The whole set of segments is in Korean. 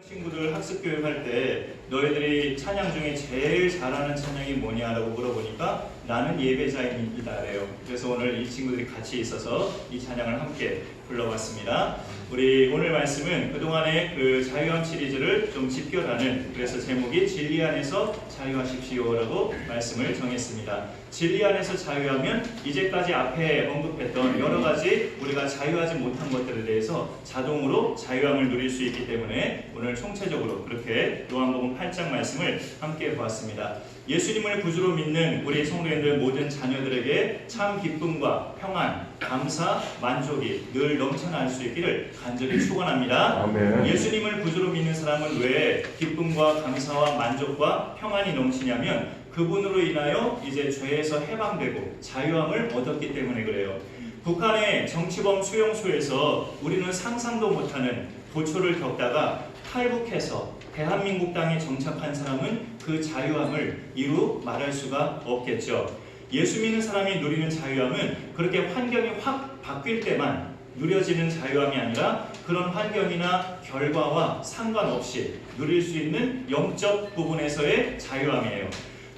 친구들 학습 교육할 때 너희들이 찬양 중에 제일 잘하는 찬양이 뭐냐라고 물어보니까 나는 예배자입니다래요. 그래서 오늘 이 친구들이 같이 있어서 이 찬양을 함께 불러봤습니다. 우리 오늘 말씀은 그동안의 그 자유함 시리즈를 좀 집결하는, 그래서 제목이 진리 안에서 자유하십시오라고 말씀을 정했습니다. 진리 안에서 자유하면 이제까지 앞에 언급했던 여러 가지 우리가 자유하지 못한 것들에 대해서 자동으로 자유함을 누릴 수 있기 때문에 오늘 총체적으로 그렇게 요한복음 8장 말씀을 함께 보았습니다. 예수님을 구주로 믿는 우리 성도님들 모든 자녀들에게 참 기쁨과 평안, 감사, 만족이 늘 넘쳐날 수 있기를 간절히 축원합니다. 아멘. 예수님을 구주로 믿는 사람은 왜 기쁨과 감사와 만족과 평안이 넘치냐면 그분으로 인하여 이제 죄에서 해방되고 자유함을 얻었기 때문에 그래요. 북한의 정치범 수용소에서 우리는 상상도 못하는 고초를 겪다가 탈북해서 대한민국 땅에 정착한 사람은 그 자유함을 이루 말할 수가 없겠죠. 예수 믿는 사람이 누리는 자유함은 그렇게 환경이 확 바뀔 때만 누려지는 자유함이 아니라 그런 환경이나 결과와 상관없이 누릴 수 있는 영적 부분에서의 자유함이에요.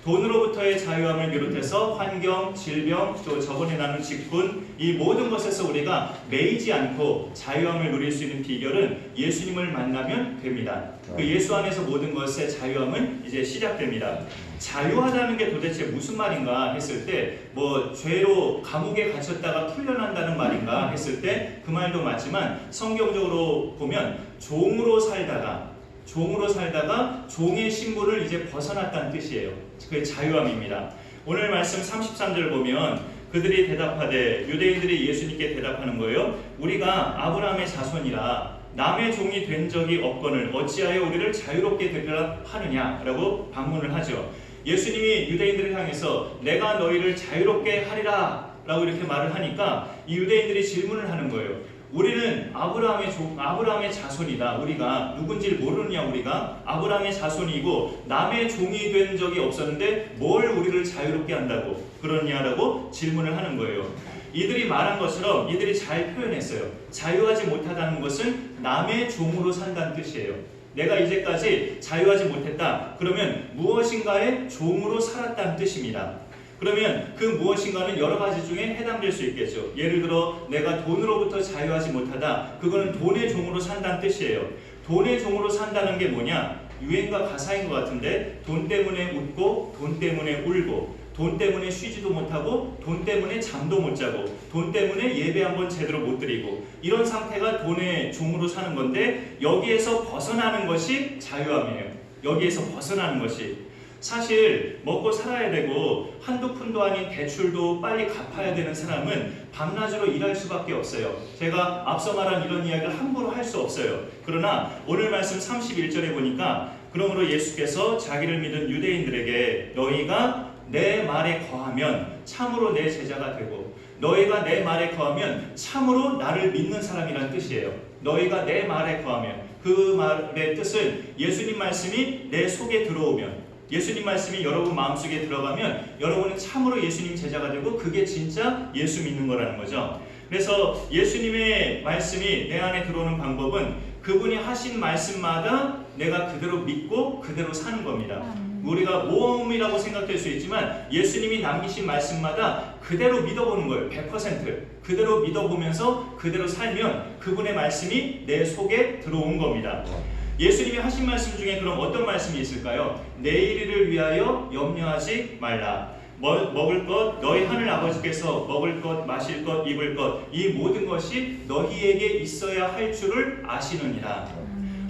돈으로부터의 자유함을 비롯해서 환경, 질병, 또 저번에 나눈 직분, 이 모든 것에서 우리가 매이지 않고 자유함을 누릴 수 있는 비결은 예수님을 만나면 됩니다. 그 예수 안에서 모든 것의 자유함은 이제 시작됩니다. 자유하다는 게 도대체 무슨 말인가 했을 때, 뭐 죄로 감옥에 갇혔다가 풀려난다는 말인가 했을 때 그 말도 맞지만 성경적으로 보면 종으로 살다가 종의 신분을 이제 벗어났다는 뜻이에요. 그게 자유함입니다. 오늘 말씀 33절 보면 그들이 대답하되, 유대인들이 예수님께 대답하는 거예요. 우리가 아브라함의 자손이라 남의 종이 된 적이 없거늘 어찌하여 우리를 자유롭게 되리라 하느냐라고 반문을 하죠. 예수님이 유대인들을 향해서 내가 너희를 자유롭게 하리라 라고 이렇게 말을 하니까 이 유대인들이 질문을 하는 거예요. 우리는 아브라함의 자손이다. 우리가 누군지를 모르느냐. 우리가 아브라함의 자손이고 남의 종이 된 적이 없었는데 뭘 우리를 자유롭게 한다고 그러냐라고 질문을 하는 거예요. 이들이 말한 것처럼 이들이 잘 표현했어요. 자유하지 못하다는 것은 남의 종으로 산다는 뜻이에요. 내가 이제까지 자유하지 못했다. 그러면 무엇인가의 종으로 살았다는 뜻입니다. 그러면 그 무엇인가는 여러 가지 중에 해당될 수 있겠죠. 예를 들어 내가 돈으로부터 자유하지 못하다. 그거는 돈의 종으로 산다는 뜻이에요. 돈의 종으로 산다는 게 뭐냐? 유행가 가사인 것 같은데 돈 때문에 웃고 돈 때문에 울고 돈 때문에 쉬지도 못하고 돈 때문에 잠도 못 자고 돈 때문에 예배 한번 제대로 못 드리고 이런 상태가 돈의 종으로 사는 건데 여기에서 벗어나는 것이 자유함이에요. 여기에서 벗어나는 것이. 사실 먹고 살아야 되고 한두 푼도 아닌 대출도 빨리 갚아야 되는 사람은 밤낮으로 일할 수밖에 없어요. 제가 앞서 말한 이런 이야기를 함부로 할 수 없어요. 그러나 오늘 말씀 31절에 보니까 그러므로 예수께서 자기를 믿은 유대인들에게 너희가 내 말에 거하면 참으로 내 제자가 되고 너희가 내 말에 거하면 참으로 나를 믿는 사람이란 뜻이에요. 너희가 내 말에 거하면 그 말의 뜻은 예수님 말씀이 내 속에 들어오면 예수님 말씀이 여러분 마음속에 들어가면 여러분은 참으로 예수님 제자가 되고 그게 진짜 예수 믿는 거라는 거죠. 그래서 예수님의 말씀이 내 안에 들어오는 방법은 그분이 하신 말씀마다 내가 그대로 믿고 그대로 사는 겁니다. 우리가 모험이라고 생각될 수 있지만 예수님이 남기신 말씀마다 그대로 믿어보는 거예요. 100% 그대로 믿어보면서 그대로 살면 그분의 말씀이 내 속에 들어온 겁니다. 예수님이 하신 말씀 중에 그럼 어떤 말씀이 있을까요? 내일을 위하여 염려하지 말라. 먹을 것, 너희 하늘 아버지께서 먹을 것, 마실 것, 입을 것, 이 모든 것이 너희에게 있어야 할 줄을 아시느니라.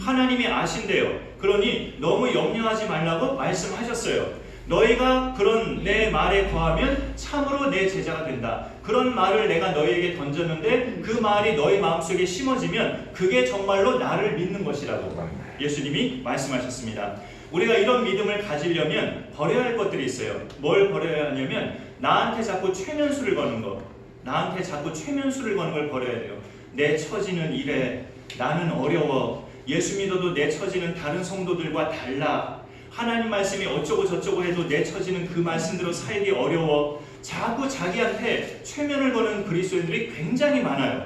하나님이 아신대요. 그러니 너무 염려하지 말라고 말씀하셨어요. 너희가 그런 내 말에 거하면 참으로 내 제자가 된다. 그런 말을 내가 너희에게 던졌는데 그 말이 너희 마음속에 심어지면 그게 정말로 나를 믿는 것이라고 예수님이 말씀하셨습니다. 우리가 이런 믿음을 가지려면 버려야 할 것들이 있어요. 뭘 버려야 하냐면 나한테 자꾸 최면수를 거는 거. 나한테 자꾸 최면수를 거는 걸 버려야 돼요. 내 처지는 이래. 나는 어려워. 예수 믿어도 내 처지는 다른 성도들과 달라. 하나님 말씀이 어쩌고 저쩌고 해도 내 처지는 그 말씀대로 살기 어려워. 자꾸 자기한테 최면을 거는 그리스도인들이 굉장히 많아요.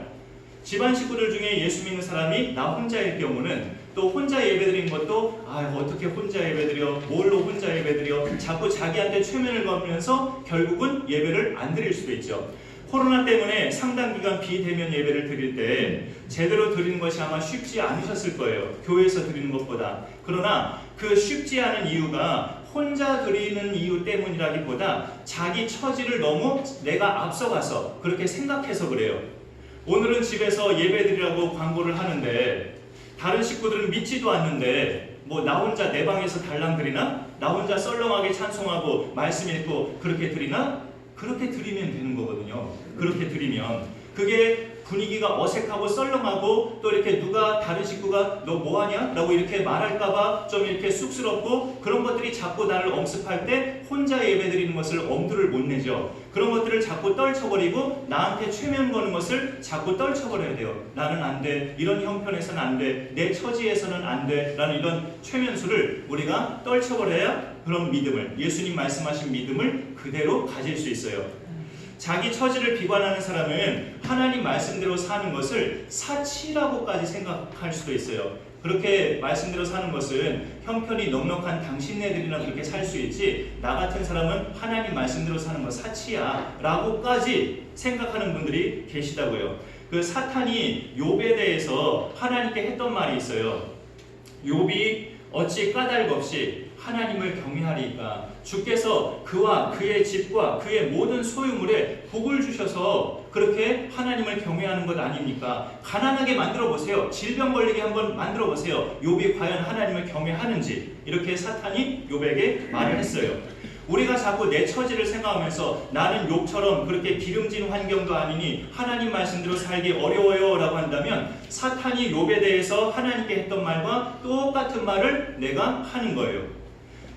집안 식구들 중에 예수 믿는 사람이 나 혼자일 경우는 또 혼자 예배드리는 것도 어떻게 혼자 예배드려, 뭘로 혼자 예배드려, 자꾸 자기한테 최면을 걸면서 결국은 예배를 안 드릴 수도 있죠. 코로나 때문에 상당 기간 비대면 예배를 드릴 때 제대로 드리는 것이 아마 쉽지 않으셨을 거예요. 교회에서 드리는 것보다. 그러나 그 쉽지 않은 이유가 혼자 드리는 이유 때문이라기보다 자기 처지를 너무 내가 앞서가서 그렇게 생각해서 그래요. 오늘은 집에서 예배 드리라고 광고를 하는데 다른 식구들은 믿지도 않는데 나 혼자 내 방에서 달랑 드리나? 나 혼자 썰렁하게 찬송하고 말씀 읽고 그렇게 드리나? 그렇게 드리면 되는 거거든요. 그렇게 드리면 그게 분위기가 어색하고 썰렁하고 또 이렇게 누가 다른 식구가 너 뭐하냐? 라고 이렇게 말할까봐 좀 이렇게 쑥스럽고 그런 것들이 자꾸 나를 엄습할 때 혼자 예배드리는 것을 엄두를 못 내죠. 그런 것들을 자꾸 떨쳐버리고 나한테 최면 거는 것을 자꾸 떨쳐버려야 돼요. 나는 안 돼. 이런 형편에서는 안 돼. 내 처지에서는 안 돼. 라는 이런 최면수를 우리가 떨쳐버려야 그런 믿음을, 예수님 말씀하신 믿음을 그대로 가질 수 있어요. 자기 처지를 비관하는 사람은 하나님 말씀대로 사는 것을 사치라고까지 생각할 수도 있어요. 그렇게 말씀대로 사는 것은 형편이 넉넉한 당신네들이나 그렇게 살 수 있지 나 같은 사람은 하나님 말씀대로 사는 거 사치야 라고까지 생각하는 분들이 계시다고요. 그 사탄이 욥에 대해서 하나님께 했던 말이 있어요. 욥이 어찌 까닭 없이 하나님을 경외하리까? 주께서 그와 그의 집과 그의 모든 소유물에 복을 주셔서 그렇게 하나님을 경외하는 것 아닙니까? 가난하게 만들어 보세요. 질병 걸리게 한번 만들어 보세요. 욥이 과연 하나님을 경외하는지 이렇게 사탄이 욥에게 말을 했어요. 우리가 자꾸 내 처지를 생각하면서 나는 욥처럼 그렇게 기름진 환경도 아니니 하나님 말씀대로 살기 어려워요 라고 한다면 사탄이 욥에 대해서 하나님께 했던 말과 똑같은 말을 내가 하는 거예요.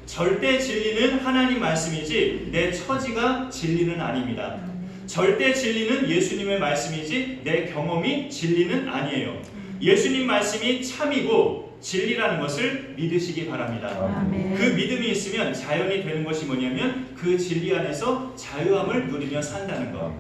절대 진리는 하나님 말씀이지 내 처지가 진리는 아닙니다. 절대 진리는 예수님의 말씀이지 내 경험이 진리는 아니에요. 예수님 말씀이 참이고 진리라는 것을 믿으시기 바랍니다. 아멘. 그 믿음이 있으면 자연이 되는 것이 뭐냐면 그 진리 안에서 자유함을 누리며 산다는 것.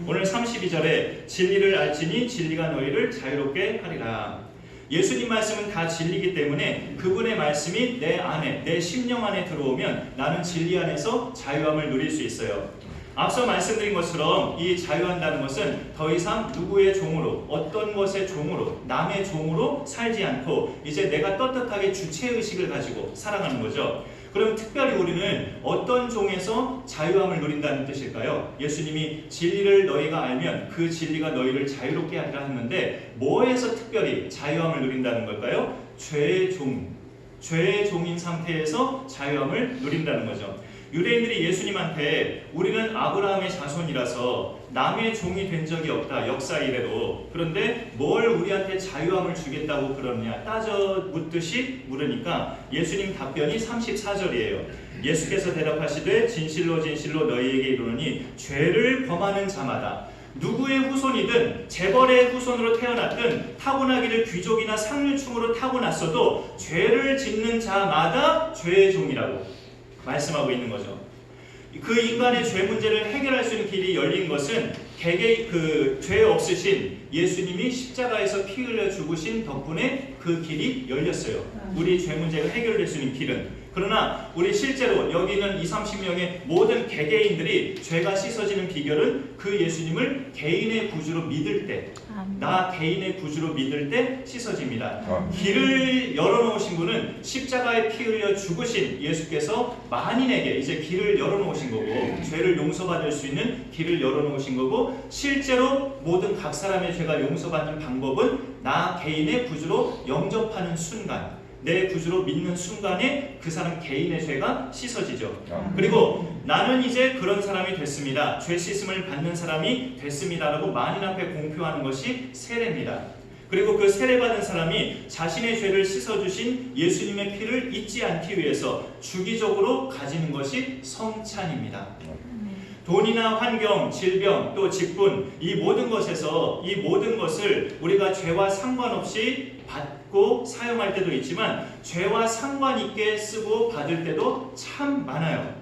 오늘 32절에 진리를 알지니 진리가 너희를 자유롭게 하리라. 예수님 말씀은 다 진리이기 때문에 그분의 말씀이 내 안에, 내 심령 안에 들어오면 나는 진리 안에서 자유함을 누릴 수 있어요. 앞서 말씀드린 것처럼 이 자유한다는 것은 더 이상 누구의 종으로, 어떤 것의 종으로, 남의 종으로 살지 않고 이제 내가 떳떳하게 주체의식을 가지고 살아가는 거죠. 그럼 특별히 우리는 어떤 종에서 자유함을 누린다는 뜻일까요? 예수님이 진리를 너희가 알면 그 진리가 너희를 자유롭게 하리라 했는데 뭐에서 특별히 자유함을 누린다는 걸까요? 죄의 종인 상태에서 자유함을 누린다는 거죠. 유대인들이 예수님한테 우리는 아브라함의 자손이라서 남의 종이 된 적이 없다. 역사 이래로. 그런데 뭘 우리한테 자유함을 주겠다고 그러느냐 따져 묻듯이 물으니까 예수님 답변이 34절이에요. 예수께서 대답하시되 진실로 진실로 너희에게 이르노니 죄를 범하는 자마다 누구의 후손이든 재벌의 후손으로 태어났든 타고나기를 귀족이나 상류층으로 타고났어도 죄를 짓는 자마다 죄의 종이라고 말씀하고 있는 거죠. 그 인간의 죄 문제를 해결할 수 있는 길이 열린 것은 죄 없으신 예수님이 십자가에서 피 흘려 죽으신 덕분에 그 길이 열렸어요. 우리 죄 문제가 해결될 수 있는 길은. 그러나 우리 실제로 여기 있는 20-30명의 모든 개개인들이 죄가 씻어지는 비결은 그 예수님을 개인의 구주로 믿을 때, 나 개인의 구주로 믿을 때 씻어집니다. 길을 열어놓으신 분은 십자가에 피 흘려 죽으신 예수께서 만인에게 이제 길을 열어놓으신 거고 죄를 용서받을 수 있는 길을 열어놓으신 거고 실제로 모든 각 사람의 죄가 용서받는 방법은 나 개인의 구주로 영접하는 순간 내 구주로 믿는 순간에 그 사람 개인의 죄가 씻어지죠. 그리고 나는 이제 그런 사람이 됐습니다. 죄 씻음을 받는 사람이 됐습니다라고 만인 앞에 공표하는 것이 세례입니다. 그리고 그 세례받은 사람이 자신의 죄를 씻어주신 예수님의 피를 잊지 않기 위해서 주기적으로 가지는 것이 성찬입니다. 돈이나 환경, 질병, 또 직분 이 모든 것에서 이 모든 것을 우리가 죄와 상관없이 받고 사용할 때도 있지만 죄와 상관 있게 쓰고 받을 때도 참 많아요.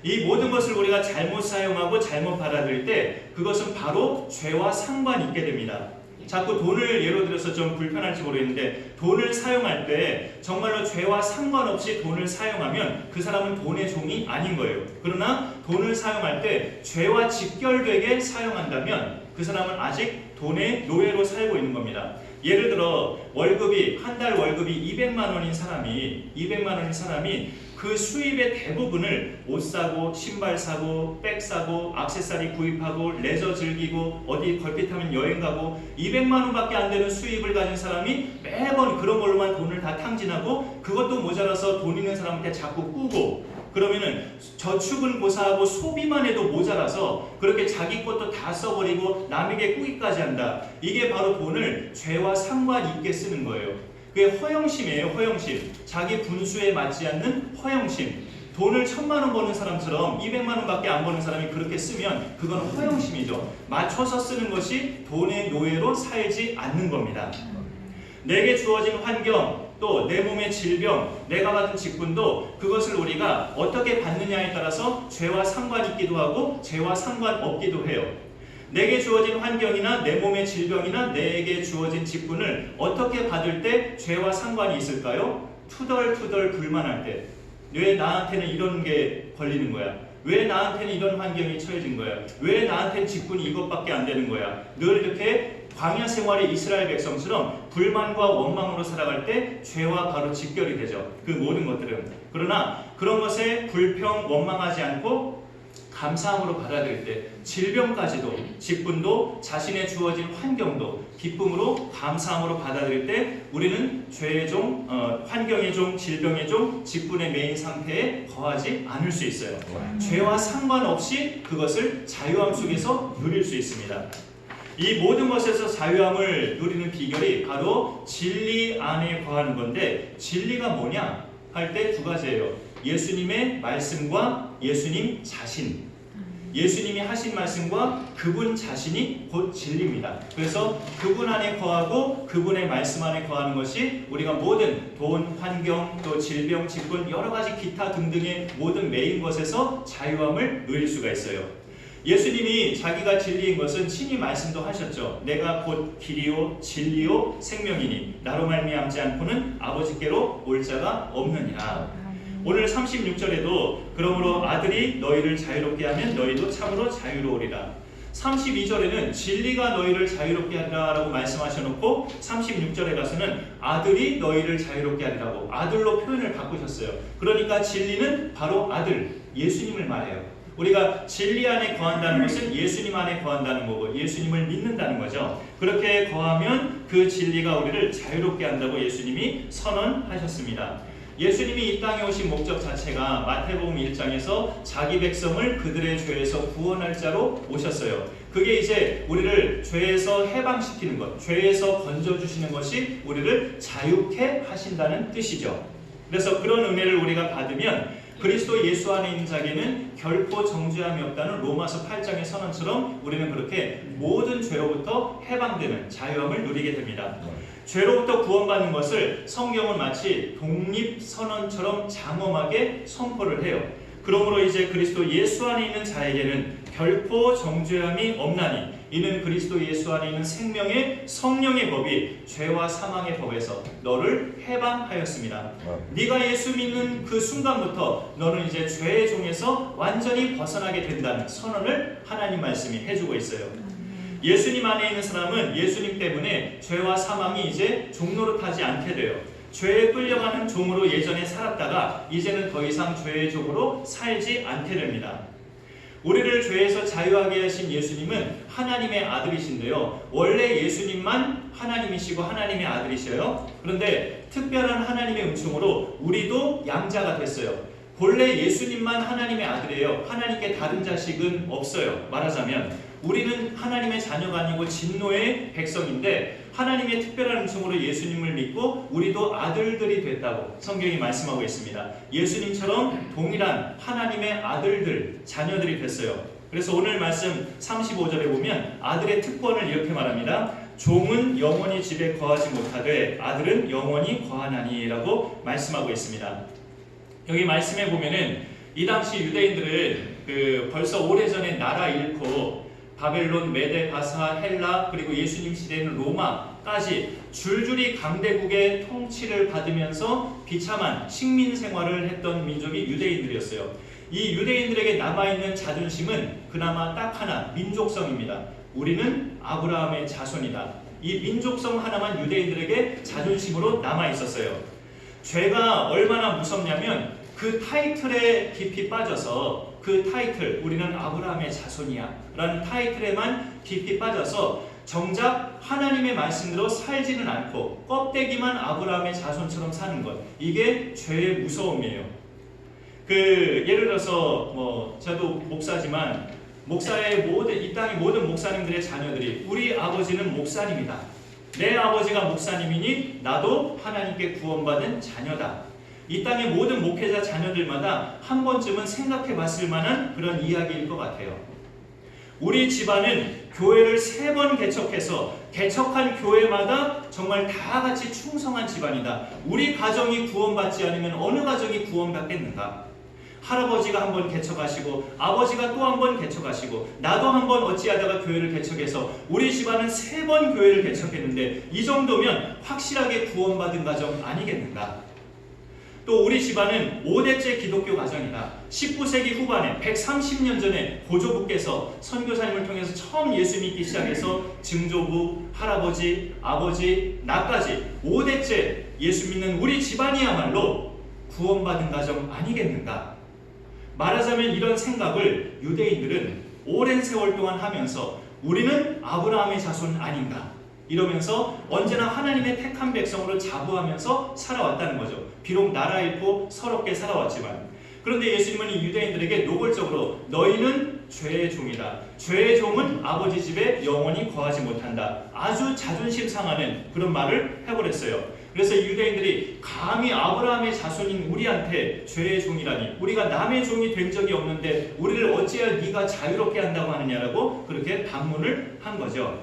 이 모든 것을 우리가 잘못 사용하고 잘못 받아들일 때 그것은 바로 죄와 상관 있게 됩니다. 자꾸 돈을 예로 들어서 좀 불편할지 모르겠는데 돈을 사용할 때 정말로 죄와 상관없이 돈을 사용하면 그 사람은 돈의 종이 아닌 거예요. 그러나 돈을 사용할 때 죄와 직결되게 사용한다면 그 사람은 아직 돈의 노예로 살고 있는 겁니다. 예를 들어 월급이 한 달 월급이 200만 원인 사람이 그 수입의 대부분을 옷 사고 신발 사고 백 사고 액세서리 구입하고 레저 즐기고 어디 걸핏하면 여행 가고 200만 원밖에 안 되는 수입을 가진 사람이 매번 그런 걸로만 돈을 다 탕진하고 그것도 모자라서 돈 있는 사람한테 자꾸 꾸고 그러면은 저축은 고사하고 소비만 해도 모자라서 그렇게 자기 것도 다 써버리고 남에게 꾸기까지 한다. 이게 바로 돈을 죄와 상관 있게 쓰는 거예요. 그게 허영심이에요. 허영심. 자기 분수에 맞지 않는 허영심. 돈을 1000만 원 버는 사람처럼 200만 원밖에 안 버는 사람이 그렇게 쓰면 그건 허영심이죠. 맞춰서 쓰는 것이 돈의 노예로 살지 않는 겁니다. 내게 주어진 환경, 또 내 몸의 질병, 내가 받은 직분도 그것을 우리가 어떻게 받느냐에 따라서 죄와 상관있기도 하고 죄와 상관없기도 해요. 내게 주어진 환경이나 내 몸의 질병이나 내게 주어진 직분을 어떻게 받을 때 죄와 상관이 있을까요? 투덜투덜 불만할 때. 왜 나한테는 이런 게 걸리는 거야? 왜 나한테는 이런 환경이 처해진 거야? 왜 나한테는 직분이 이것밖에 안 되는 거야? 늘 이렇게 광야 생활의 이스라엘 백성처럼 불만과 원망으로 살아갈 때 죄와 바로 직결이 되죠. 그 모든 것들은. 그러나 그런 것에 불평, 원망하지 않고 감사함으로 받아들일 때 질병까지도 직분도 자신의 주어진 환경도 기쁨으로 감사함으로 받아들일 때 우리는 죄의 종, 환경의 종, 질병의 종, 직분의 메인 상태에 거하지 않을 수 있어요. 죄와 상관없이 그것을 자유함 속에서 누릴 수 있습니다. 이 모든 것에서 자유함을 누리는 비결이 바로 진리 안에 거하는 건데 진리가 뭐냐 할 때 두 가지예요. 예수님의 말씀과 예수님 자신. 예수님이 하신 말씀과 그분 자신이 곧 진리입니다. 그래서 그분 안에 거하고 그분의 말씀 안에 거하는 것이 우리가 모든 돈, 환경, 또 질병, 직분 여러 가지 기타 등등의 모든 메인 것에서 자유함을 누릴 수가 있어요. 예수님이 자기가 진리인 것은 친히 말씀도 하셨죠. 내가 곧 길이요 진리요 생명이니 나로 말미암지 않고는 아버지께로 올 자가 없느니라. 오늘 36절에도 그러므로 아들이 너희를 자유롭게 하면 너희도 참으로 자유로우리라. 32절에는 진리가 너희를 자유롭게 하리라 라고 말씀하셔놓고 36절에 가서는 아들이 너희를 자유롭게 하리라고 아들로 표현을 바꾸셨어요. 그러니까 진리는 바로 아들, 예수님을 말해요. 우리가 진리 안에 거한다는 것은 예수님 안에 거한다는 거고 예수님을 믿는다는 거죠. 그렇게 거하면 그 진리가 우리를 자유롭게 한다고 예수님이 선언하셨습니다. 예수님이 이 땅에 오신 목적 자체가 마태복음 1장에서 자기 백성을 그들의 죄에서 구원할 자로 오셨어요. 그게 이제 우리를 죄에서 해방시키는 것, 죄에서 건져주시는 것이 우리를 자유케 하신다는 뜻이죠. 그래서 그런 은혜를 우리가 받으면 그리스도 예수 안에 있는 자에게는 결코 정죄함이 없다는 로마서 8장의 선언처럼 우리는 그렇게 모든 죄로부터 해방되는 자유함을 누리게 됩니다. 죄로부터 구원받는 것을 성경은 마치 독립선언처럼 장엄하게 선포를 해요. 그러므로 이제 그리스도 예수 안에 있는 자에게는 결코 정죄함이 없나니 이는 그리스도 예수 안에 있는 생명의 성령의 법이 죄와 사망의 법에서 너를 해방하였습니다. 네가 예수 믿는 그 순간부터 너는 이제 죄의 종에서 완전히 벗어나게 된다는 선언을 하나님 말씀이 해주고 있어요. 예수님 안에 있는 사람은 예수님 때문에 죄와 사망이 이제 종노릇하지 않게 돼요. 죄에 끌려가는 종으로 예전에 살았다가 이제는 더 이상 죄의 종으로 살지 않게 됩니다. 우리를 죄에서 자유하게 하신 예수님은 하나님의 아들이신데요. 원래 예수님만 하나님이시고 하나님의 아들이셔요. 그런데 특별한 하나님의 은총으로 우리도 양자가 됐어요. 본래 예수님만 하나님의 아들이에요. 하나님께 다른 자식은 없어요. 말하자면 우리는 하나님의 자녀가 아니고 진노의 백성인데 하나님의 특별한 은총으로 예수님을 믿고 우리도 아들들이 됐다고 성경이 말씀하고 있습니다. 예수님처럼 동일한 하나님의 아들들, 자녀들이 됐어요. 그래서 오늘 말씀 35절에 보면 아들의 특권을 이렇게 말합니다. 종은 영원히 집에 거하지 못하되 아들은 영원히 거하나니 라고 말씀하고 있습니다. 여기 말씀에 보면은 이 당시 유대인들은 벌써 오래전에 나라 잃고 바벨론, 메데, 바사, 헬라, 그리고 예수님 시대에는 로마까지 줄줄이 강대국의 통치를 받으면서 비참한 식민 생활을 했던 민족이 유대인들이었어요. 이 유대인들에게 남아있는 자존심은 그나마 딱 하나, 민족성입니다. 우리는 아브라함의 자손이다. 이 민족성 하나만 유대인들에게 자존심으로 남아있었어요. 죄가 얼마나 무섭냐면 그 타이틀에 깊이 빠져서, 그 타이틀, 우리는 아브라함의 자손이야 라는 타이틀에만 깊이 빠져서 정작 하나님의 말씀대로 살지는 않고 껍데기만 아브라함의 자손처럼 사는 것, 이게 죄의 무서움이에요. 예를 들어서 저도 목사지만 목사의 이 땅의 모든 목사님들의 자녀들이 우리 아버지는 목사님이다, 내 아버지가 목사님이니 나도 하나님께 구원받은 자녀다, 이 땅의 모든 목회자 자녀들마다 한 번쯤은 생각해 봤을 만한 그런 이야기일 것 같아요. 우리 집안은 교회를 3번 개척해서 개척한 교회마다 정말 다 같이 충성한 집안이다. 우리 가정이 구원받지 않으면 어느 가정이 구원받겠는가? 할아버지가 한번 개척하시고 아버지가 또 한 번 개척하시고 나도 한번 어찌하다가 교회를 개척해서 우리 집안은 3번 교회를 개척했는데 이 정도면 확실하게 구원받은 가정 아니겠는가? 또 우리 집안은 5대째 기독교 가정이다. 19세기 후반에 130년 전에 고조부께서 선교사님을 통해서 처음 예수 믿기 시작해서 증조부, 할아버지, 아버지, 나까지 5대째 예수 믿는 우리 집안이야말로 구원받은 가정 아니겠는가? 말하자면 이런 생각을 유대인들은 오랜 세월 동안 하면서 우리는 아브라함의 자손 아닌가? 이러면서 언제나 하나님의 택한 백성으로 자부하면서 살아왔다는 거죠. 비록 나라 잃고 서럽게 살아왔지만. 그런데 예수님은 이 유대인들에게 노골적으로 너희는 죄의 종이다. 죄의 종은 아버지 집에 영원히 거하지 못한다. 아주 자존심 상하는 그런 말을 해버렸어요. 그래서 이 유대인들이 감히 아브라함의 자손인 우리한테 죄의 종이라니, 우리가 남의 종이 된 적이 없는데 우리를 어찌하여 네가 자유롭게 한다고 하느냐라고 그렇게 반문을 한 거죠.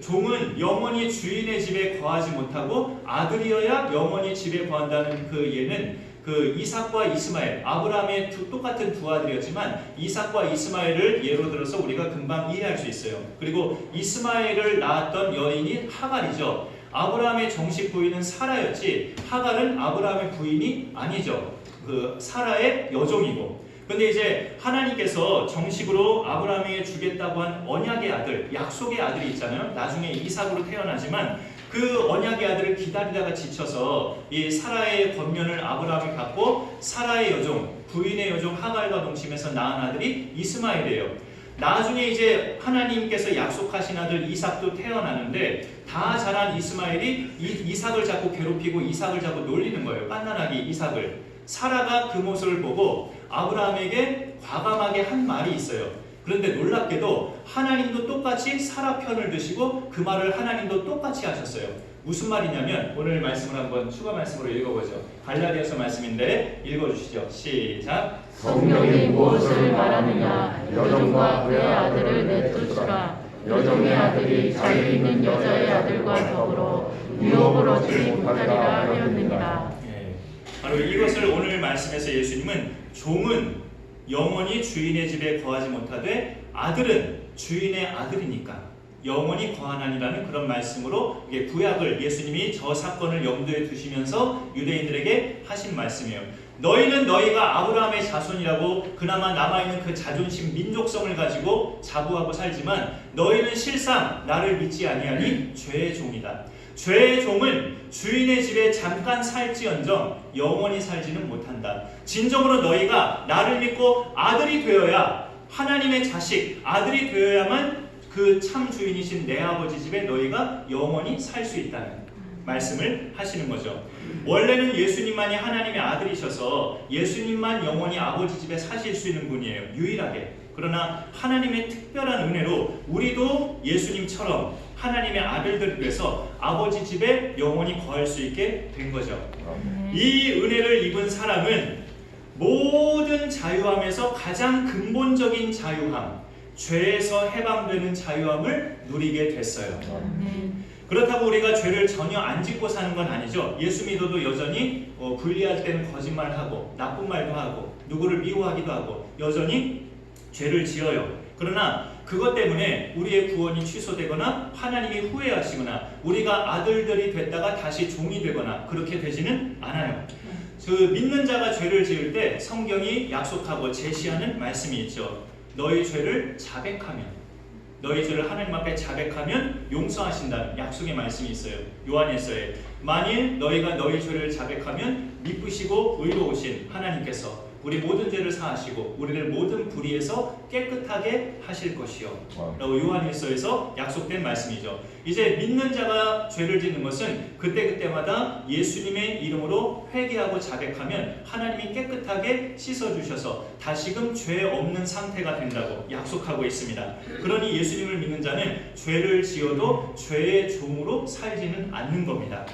종은 영원히 주인의 집에 거하지 못하고 아들이어야 영원히 집에 거한다는 예는 이삭과 이스마엘, 아브라함의 똑같은 두 아들이었지만 이삭과 이스마엘을 예로 들어서 우리가 금방 이해할 수 있어요. 그리고 이스마엘을 낳았던 여인이 하갈이죠. 아브라함의 정식 부인은 사라였지 하갈은 아브라함의 부인이 아니죠. 사라의 여종이고. 근데 이제 하나님께서 정식으로 아브라함에게 주겠다고 한 언약의 아들, 약속의 아들이 있잖아요. 나중에 이삭으로 태어나지만 그 언약의 아들을 기다리다가 지쳐서 이 사라의 권면을 아브라함이 갖고 사라의 여종, 부인의 여종 하갈과 동침해서 낳은 아들이 이스마엘이에요. 나중에 이제 하나님께서 약속하신 아들 이삭도 태어나는데 다 자란 이스마엘이 이삭을 자꾸 괴롭히고 이삭을 자꾸 놀리는 거예요. 빤란하게 이삭을. 사라가 그 모습을 보고 아브라함에게 과감하게 한 말이 있어요. 그런데 놀랍게도 하나님도 똑같이 사라 편을 드시고 그 말을 하나님도 똑같이 하셨어요. 무슨 말이냐면 오늘 말씀을 한번 추가 말씀으로 읽어보죠. 갈라디아서 말씀인데 읽어주시죠. 시작. 성경이 무엇을 말하느냐? 여종과 그의 아들을 내쫓으라. 여종의 아들이 자유 있는 여자의 아들과 더불어 유혹을 얻지 못하리라 하였느니라. 바로 이것을 오늘 말씀에서 예수님은 종은 영원히 주인의 집에 거하지 못하되 아들은 주인의 아들이니까 영원히 거하나니라는 그런 말씀으로 구약을 예수님이 저 사건을 염두에 두시면서 유대인들에게 하신 말씀이에요. 너희는 너희가 아브라함의 자손이라고 그나마 남아있는 그 자존심, 민족성을 가지고 자부하고 살지만 너희는 실상 나를 믿지 아니하니 죄의 종이다. 죄의 종은 주인의 집에 잠깐 살지언정 영원히 살지는 못한다. 진정으로 너희가 나를 믿고 아들이 되어야, 하나님의 자식, 아들이 되어야만 그 참 주인이신 내 아버지 집에 너희가 영원히 살 수 있다는 말씀을 하시는 거죠. 원래는 예수님만이 하나님의 아들이셔서 예수님만 영원히 아버지 집에 사실 수 있는 분이에요. 유일하게. 그러나 하나님의 특별한 은혜로 우리도 예수님처럼 하나님의 아들들을 위해서 아버지 집에 영원히 거할 수 있게 된 거죠. 이 은혜를 입은 사람은 모든 자유함에서 가장 근본적인 자유함, 죄에서 해방되는 자유함을 누리게 됐어요. 그렇다고 우리가 죄를 전혀 안 짓고 사는 건 아니죠. 예수 믿어도 여전히 불리할 때는 거짓말하고 나쁜 말도 하고 누구를 미워하기도 하고 여전히 죄를 지어요. 그러나 그것 때문에 우리의 구원이 취소되거나 하나님이 후회하시거나 우리가 아들들이 됐다가 다시 종이 되거나 그렇게 되지는 않아요. 그 믿는 자가 죄를 지을 때 성경이 약속하고 제시하는 말씀이 있죠. 너희 죄를 자백하면, 너희 죄를 하나님 앞에 자백하면 용서하신다는 약속의 말씀이 있어요. 요한일서에 만일 너희가 너희 죄를 자백하면 미쁘시고 의로우신 하나님께서 우리 모든 죄를 사하시고 우리를 모든 불의에서 깨끗하게 하실 것이요 라고 요한일서에서 약속된 말씀이죠. 이제 믿는 자가 죄를 짓는 것은 그때그때마다 예수님의 이름으로 회개하고 자백하면 하나님이 깨끗하게 씻어주셔서 다시금 죄 없는 상태가 된다고 약속하고 있습니다. 그러니 예수님을 믿는 자는 죄를 지어도 죄의 종으로 살지는 않는 겁니다.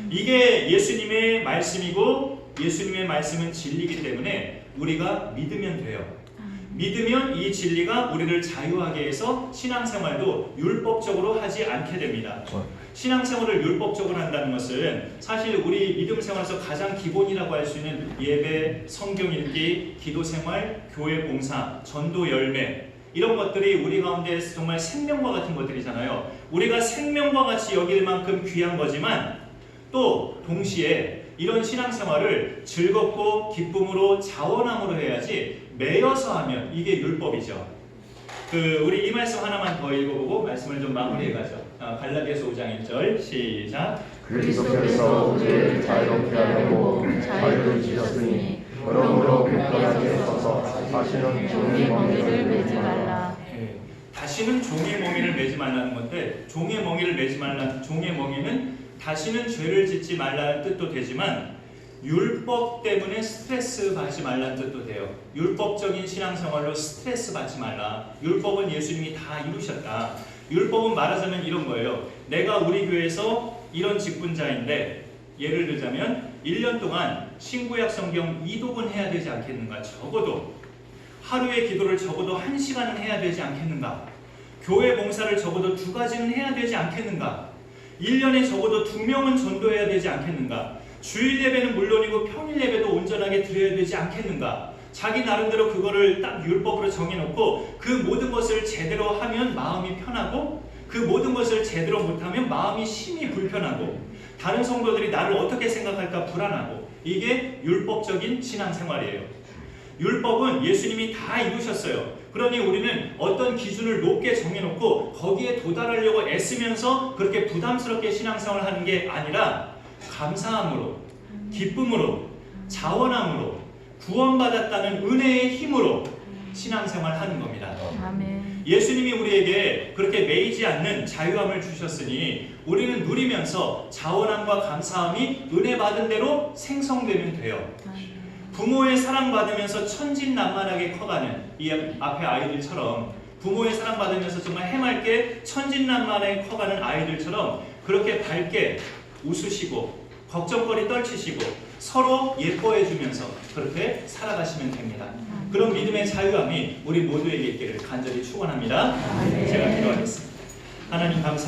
이게 예수님의 말씀이고 예수님의 말씀은 진리이기 때문에 우리가 믿으면 돼요. 믿으면 이 진리가 우리를 자유하게 해서 신앙생활도 율법적으로 하지 않게 됩니다. 신앙생활을 율법적으로 한다는 것은 사실 우리 믿음생활에서 가장 기본이라고 할 수 있는 예배, 성경 읽기, 기도생활, 교회 봉사, 전도 열매 이런 것들이 우리 가운데 정말 생명과 같은 것들이잖아요. 우리가 생명과 같이 여길 만큼 귀한 거지만 또 동시에 이런 신앙생활을 즐겁고 기쁨으로 자원함으로 해야지 매여서 하면 이게 율법이죠. 우리 이 말씀 하나만 더 읽어보고 말씀을 좀 마무리해가죠. 갈라디아서 5장 1절 시작. 그리스도께서 우리를 자유롭게 하려고 자유를 주셨으니 그러므로 굳게 서서 다시는 종의 멍에를 매지 말라. 다시는 종의 멍에를 매지 말라는 건데 종의 멍에를 매지 말라는 종의 멍에는 다시는 죄를 짓지 말라는 뜻도 되지만 율법 때문에 스트레스 받지 말라는 뜻도 돼요. 율법적인 신앙생활로 스트레스 받지 말라. 율법은 예수님이 다 이루셨다. 율법은 말하자면 이런 거예요. 내가 우리 교회에서 이런 직분자인데 예를 들자면 1년 동안 신구약 성경 2독은 해야 되지 않겠는가? 적어도 하루의 기도를 적어도 1시간은 해야 되지 않겠는가? 교회 봉사를 적어도 2가지는 해야 되지 않겠는가? 1년에 적어도 2명은 전도해야 되지 않겠는가? 주일 예배는 물론이고 평일 예배도 온전하게 드려야 되지 않겠는가? 자기 나름대로 그거를 딱 율법으로 정해놓고 그 모든 것을 제대로 하면 마음이 편하고 그 모든 것을 제대로 못하면 마음이 심히 불편하고 다른 성도들이 나를 어떻게 생각할까 불안하고 이게 율법적인 신앙생활이에요. 율법은 예수님이 다 이루셨어요. 그러니 우리는 어떤 기준을 높게 정해놓고 거기에 도달하려고 애쓰면서 그렇게 부담스럽게 신앙생활을 하는 게 아니라 감사함으로, 기쁨으로, 자원함으로, 구원받았다는 은혜의 힘으로 신앙생활을 하는 겁니다. 아멘. 예수님이 우리에게 그렇게 매이지 않는 자유함을 주셨으니 우리는 누리면서 자원함과 감사함이 은혜 받은 대로 생성되면 돼요. 부모의 사랑받으면서 천진난만하게 커가는 이 앞에 아이들처럼 부모의 사랑받으면서 정말 해맑게 천진난만하게 커가는 아이들처럼 그렇게 밝게 웃으시고 걱정거리 떨치시고 서로 예뻐해주면서 그렇게 살아가시면 됩니다. 그런 믿음의 자유함이 우리 모두에게 있기를 간절히 축원합니다. 제가 기도하겠습니다. 하나님 감사합니다.